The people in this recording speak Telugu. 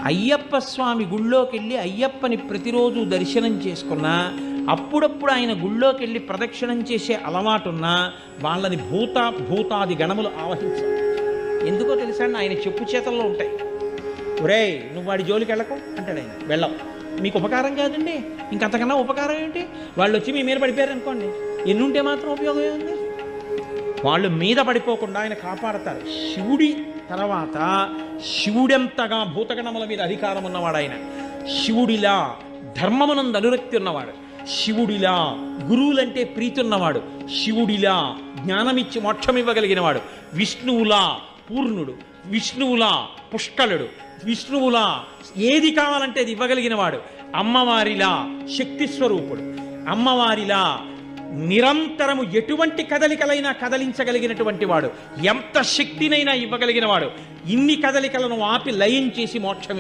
అయ్యప్ప స్వామి గుళ్ళోకి వెళ్ళి అయ్యప్పని ప్రతిరోజు దర్శనం చేసుకున్నా, అప్పుడప్పుడు ఆయన గుళ్ళోకి వెళ్ళి ప్రదక్షిణం చేసే అలవాటున్నా వాళ్ళని భూతాది గణములు ఆవహించాలి. ఎందుకో తెలుసా అండి, ఆయన చెప్పు చేతల్లో ఉంటాయి. ఒరేయ్ నువ్వు వాడి జోలికి వెళ్ళకు అంటాడు ఆయన. వెళ్ళం, మీకు ఉపకారం కాదండి, ఇంకంతకన్నా ఉపకారం ఏంటి? వాళ్ళు వచ్చి మీ మీద పడిపోయారు అనుకోండి, ఎన్నుంటే మాత్రం ఉపయోగం ఏముంది? వాళ్ళు మీద పడిపోకుండా ఆయన కాపాడతారు. శివుడి తర్వాత శివుడెంతగా భూతగణముల మీద అధికారం ఉన్నవాడు ఆయన. శివుడిలా ధర్మమునందు అనురక్తి ఉన్నవాడు, శివుడిలా గురువులంటే ప్రీతి ఉన్నవాడు, శివుడిలా జ్ఞానమిచ్చి మోక్షం ఇవ్వగలిగినవాడు, విష్ణువులా పూర్ణుడు, విష్ణువులా పుష్కలుడు, విష్ణువులా ఏది కావాలంటే అది ఇవ్వగలిగిన వాడు, అమ్మవారిలా శక్తి స్వరూపుడు, అమ్మవారిలా నిరంతరము ఎటువంటి కదలికలైనా కదలించగలిగినటువంటి వాడు, ఎంత శక్తినైనా ఇవ్వగలిగిన వాడు, ఇన్ని కదలికలను ఆపి లయం చేసి మోక్షం